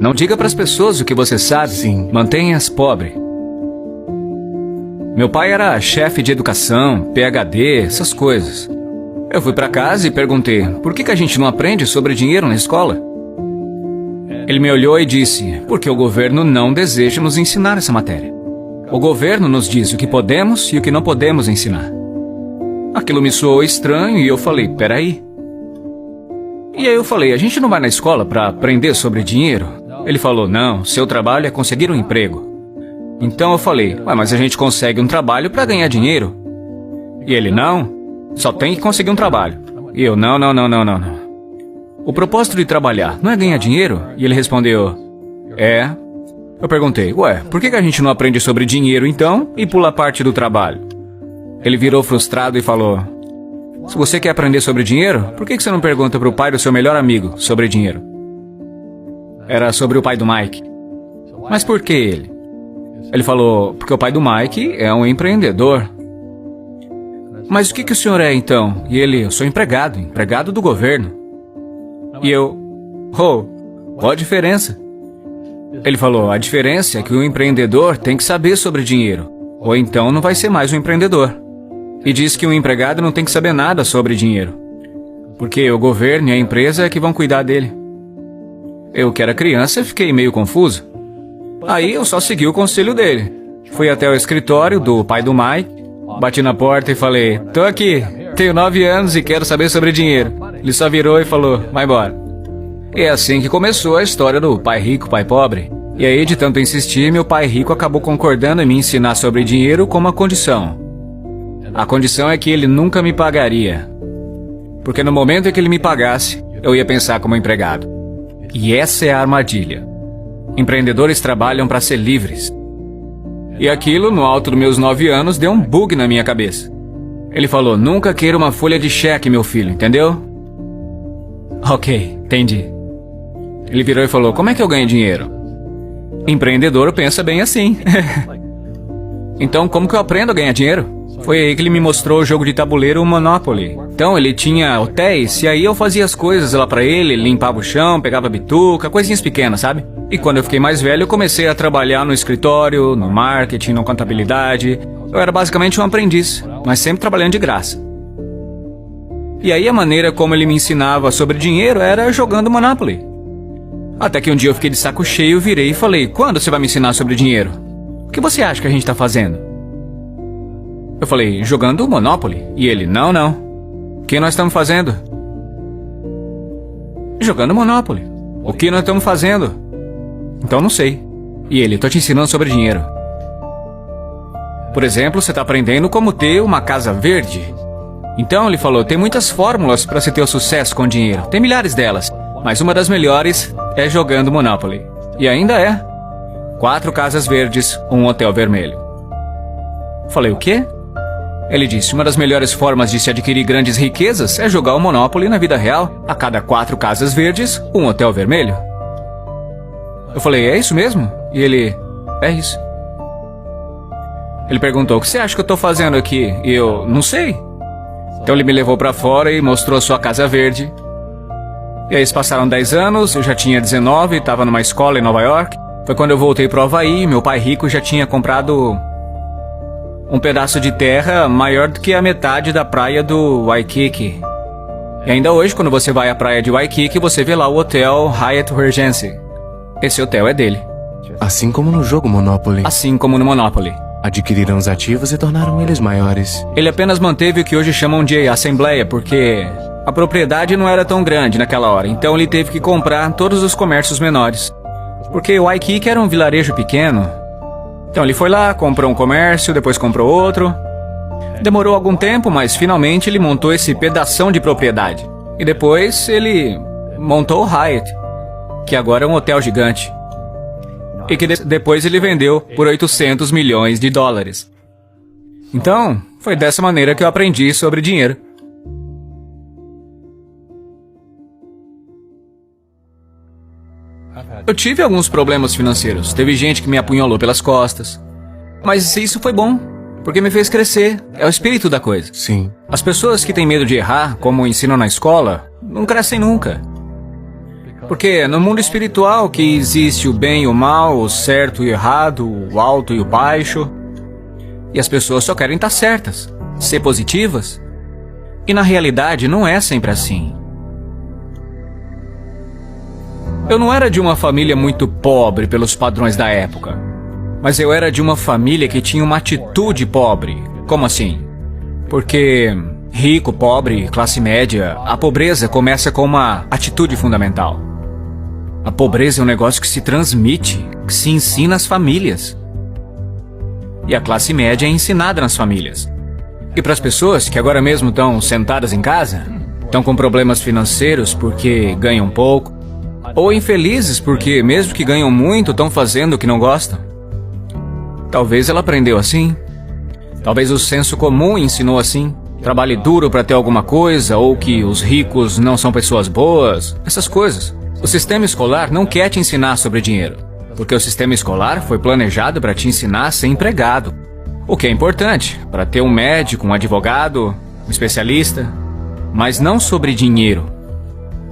Não diga para as pessoas o que você sabe. Sim. Mantenha-as pobre. Meu pai era chefe de educação, PhD, essas coisas. Eu fui para casa e perguntei, por que a gente não aprende sobre dinheiro na escola? Ele me olhou e disse, porque o governo não deseja nos ensinar essa matéria. O governo nos diz o que podemos e o que não podemos ensinar. Aquilo me soou estranho e eu falei, peraí. E aí eu falei, a gente não vai na escola para aprender sobre dinheiro? Ele falou, não, seu trabalho é conseguir um emprego. Então eu falei, ué, mas a gente consegue um trabalho para ganhar dinheiro. E ele, não, só tem que conseguir um trabalho. E eu, não. O propósito de trabalhar não é ganhar dinheiro? E ele respondeu, é. Eu perguntei, ué, por que a gente não aprende sobre dinheiro então e pula a parte do trabalho? Ele virou frustrado e falou, se você quer aprender sobre dinheiro, por que você não pergunta para o pai do seu melhor amigo sobre dinheiro? Era sobre o pai do Mike. Mas por que ele? Ele falou, porque o pai do Mike é um empreendedor. Mas o que o senhor é então? E ele, eu sou empregado do governo. E eu, qual a diferença? Ele falou, a diferença é que o empreendedor tem que saber sobre dinheiro, ou então não vai ser mais um empreendedor. E disse que o empregado não tem que saber nada sobre dinheiro, porque o governo e a empresa é que vão cuidar dele. Eu, que era criança, fiquei meio confuso. Aí eu só segui o conselho dele. Fui até o escritório do pai do Mike, bati na porta e falei, tô aqui, tenho 9 anos e quero saber sobre dinheiro. Ele só virou e falou, vai embora. E é assim que começou a história do pai rico, pai pobre. E aí, de tanto insistir, meu pai rico acabou concordando em me ensinar sobre dinheiro com uma condição. A condição é que ele nunca me pagaria. Porque no momento em que ele me pagasse, eu ia pensar como empregado. E essa é a armadilha. Empreendedores trabalham para ser livres. E aquilo, no alto dos meus 9 anos, deu um bug na minha cabeça. Ele falou, nunca queira uma folha de cheque, meu filho, entendeu? Ok, entendi. Ele virou e falou, como é que eu ganho dinheiro? Empreendedor pensa bem assim. Então, como que eu aprendo a ganhar dinheiro? Foi aí que ele me mostrou o jogo de tabuleiro Monopoly. Então, ele tinha hotéis, e aí eu fazia as coisas lá pra ele, limpava o chão, pegava bituca, coisinhas pequenas, sabe? E quando eu fiquei mais velho, eu comecei a trabalhar no escritório, no marketing, na contabilidade. Eu era basicamente um aprendiz, mas sempre trabalhando de graça. E aí a maneira como ele me ensinava sobre dinheiro era jogando Monopoly. Até que um dia eu fiquei de saco cheio, virei e falei, quando você vai me ensinar sobre dinheiro? O que você acha que a gente tá fazendo? Eu falei, jogando Monopoly. E ele, não. O que nós estamos fazendo? Jogando Monopoly. O que nós estamos fazendo? Então não sei. E ele, tô te ensinando sobre dinheiro. Por exemplo, você está aprendendo como ter uma casa verde. Então ele falou, tem muitas fórmulas para se ter o sucesso com dinheiro. Tem milhares delas. Mas uma das melhores é jogando Monopoly. E ainda é. 4 casas verdes, um hotel vermelho. Falei, o quê? Ele disse, uma das melhores formas de se adquirir grandes riquezas é jogar o Monopoly na vida real. A cada 4 casas verdes, um hotel vermelho. Eu falei, é isso mesmo? E ele, é isso. Ele perguntou, o que você acha que eu tô fazendo aqui? E eu, não sei. Então ele me levou pra fora e mostrou sua casa verde. E aí se passaram 10 anos, eu já tinha 19, estava numa escola em Nova York. Foi quando eu voltei pro Havaí, meu pai rico já tinha comprado um pedaço de terra maior do que a metade da praia do Waikiki. E ainda hoje, quando você vai à praia de Waikiki, você vê lá o hotel Hyatt Regency. Esse hotel é dele. Assim como no jogo Monopoly. Assim como no Monopoly. Adquiriram os ativos e tornaram eles maiores. Ele apenas manteve o que hoje chamam de assembleia, porque a propriedade não era tão grande naquela hora. Então ele teve que comprar todos os comércios menores. Porque Waikiki era um vilarejo pequeno. Então ele foi lá, comprou um comércio, depois comprou outro. Demorou algum tempo, mas finalmente ele montou esse pedação de propriedade. E depois ele montou o Hyatt, que agora é um hotel gigante. E que depois ele vendeu por 800 milhões de dólares. Então, foi dessa maneira que eu aprendi sobre dinheiro. Eu tive alguns problemas financeiros. Teve gente que me apunhalou pelas costas. Mas isso foi bom, porque me fez crescer. É o espírito da coisa. Sim. As pessoas que têm medo de errar, como ensinam na escola, não crescem nunca. Porque no mundo espiritual que existe o bem e o mal, o certo e o errado, o alto e o baixo. E as pessoas só querem estar certas, ser positivas. E na realidade não é sempre assim. Eu não era de uma família muito pobre pelos padrões da época. Mas eu era de uma família que tinha uma atitude pobre. Como assim? Porque rico, pobre, classe média, a pobreza começa com uma atitude fundamental. A pobreza é um negócio que se transmite, que se ensina às famílias. E a classe média é ensinada nas famílias. E para as pessoas que agora mesmo estão sentadas em casa, estão com problemas financeiros porque ganham pouco, ou infelizes porque mesmo que ganham muito, estão fazendo o que não gostam. Talvez ela aprendeu assim. Talvez o senso comum ensinou assim. Trabalhe duro para ter alguma coisa, ou que os ricos não são pessoas boas, essas coisas. O sistema escolar não quer te ensinar sobre dinheiro, porque o sistema escolar foi planejado para te ensinar a ser empregado. O que é importante, para ter um médico, um advogado, um especialista, mas não sobre dinheiro.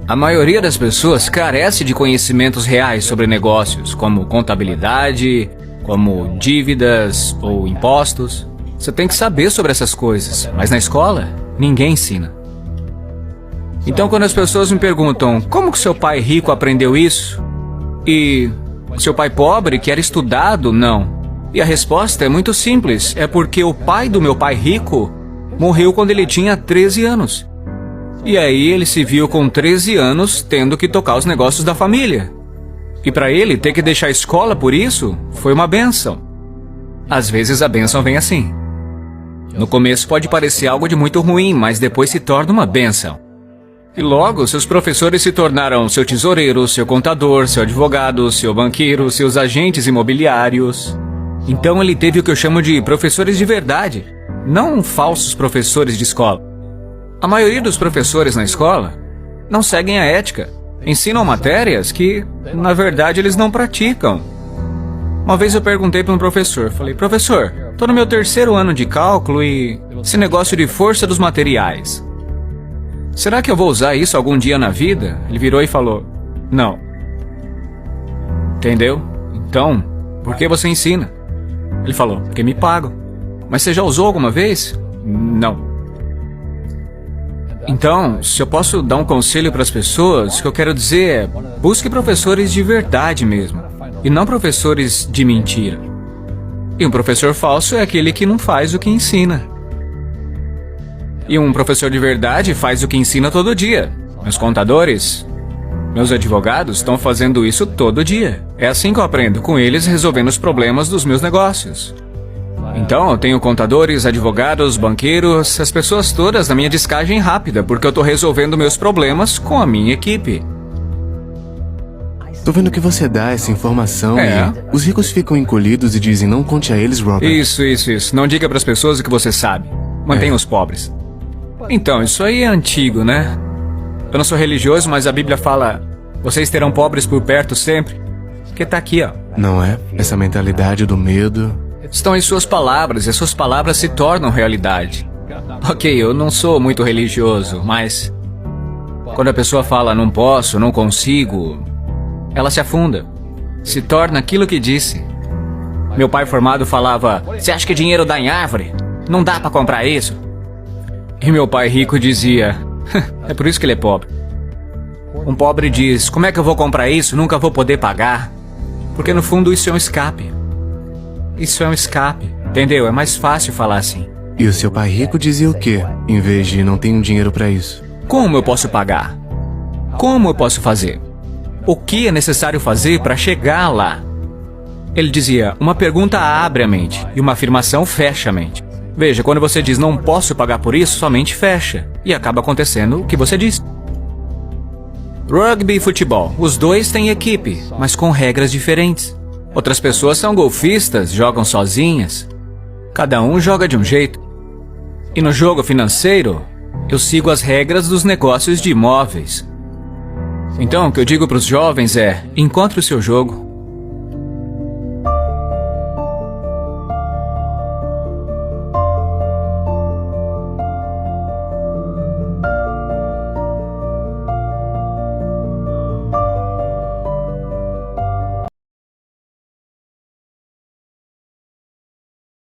A maioria das pessoas carece de conhecimentos reais sobre negócios, como contabilidade, como dívidas ou impostos. Você tem que saber sobre essas coisas, mas na escola, ninguém ensina. Então, quando as pessoas me perguntam como que seu pai rico aprendeu isso? E seu pai pobre, que era estudado, não. E a resposta é muito simples, é porque o pai do meu pai rico morreu quando ele tinha 13 anos. E aí ele se viu com 13 anos tendo que tocar os negócios da família. E para ele ter que deixar a escola por isso, foi uma bênção. Às vezes a bênção vem assim. No começo pode parecer algo de muito ruim, mas depois se torna uma bênção. E logo, seus professores se tornaram seu tesoureiro, seu contador, seu advogado, seu banqueiro, seus agentes imobiliários. Então ele teve o que eu chamo de professores de verdade, não falsos professores de escola. A maioria dos professores na escola não seguem a ética, ensinam matérias que, na verdade, eles não praticam. Uma vez eu perguntei para um professor, falei, professor, estou no meu 3º ano de cálculo e esse negócio de força dos materiais. Será que eu vou usar isso algum dia na vida? Ele virou e falou, não. Entendeu? Então, por que você ensina? Ele falou, porque me pagam. Mas você já usou alguma vez? Não. Então, se eu posso dar um conselho para as pessoas, o que eu quero dizer é, busque professores de verdade mesmo, e não professores de mentira. E um professor falso é aquele que não faz o que ensina. E um professor de verdade faz o que ensina todo dia. Meus contadores, meus advogados estão fazendo isso todo dia. É assim que eu aprendo, com eles resolvendo os problemas dos meus negócios. Então eu tenho contadores, advogados, banqueiros, as pessoas todas na minha descagem rápida, porque eu estou resolvendo meus problemas com a minha equipe. Tô vendo que você dá essa informação e os ricos ficam encolhidos e dizem não conte a eles, Robert. Isso. Não diga para as pessoas o que você sabe. Mantenha os pobres. Então, isso aí é antigo, né? Eu não sou religioso, mas a Bíblia fala, vocês terão pobres por perto sempre. Porque tá aqui, ó. Não é? Essa mentalidade do medo. Estão em suas palavras, e as suas palavras se tornam realidade. Ok, eu não sou muito religioso, mas quando a pessoa fala não posso, não consigo, ela se afunda. Se torna aquilo que disse. Meu pai formado falava, você acha que dinheiro dá em árvore? Não dá pra comprar isso. E meu pai rico dizia, é por isso que ele é pobre. Um pobre diz, como é que eu vou comprar isso? Nunca vou poder pagar. Porque no fundo isso é um escape. Isso é um escape, entendeu? É mais fácil falar assim. E o seu pai rico dizia o quê? Em vez de não tenho dinheiro pra isso. Como eu posso pagar? Como eu posso fazer? O que é necessário fazer para chegar lá? Ele dizia, uma pergunta abre a mente e uma afirmação fecha a mente. Veja, quando você diz não posso pagar por isso, sua mente fecha. E acaba acontecendo o que você disse. Rugby e futebol. Os dois têm equipe, mas com regras diferentes. Outras pessoas são golfistas, jogam sozinhas. Cada um joga de um jeito. E no jogo financeiro, eu sigo as regras dos negócios de imóveis. Então, o que eu digo para os jovens é, encontre o seu jogo.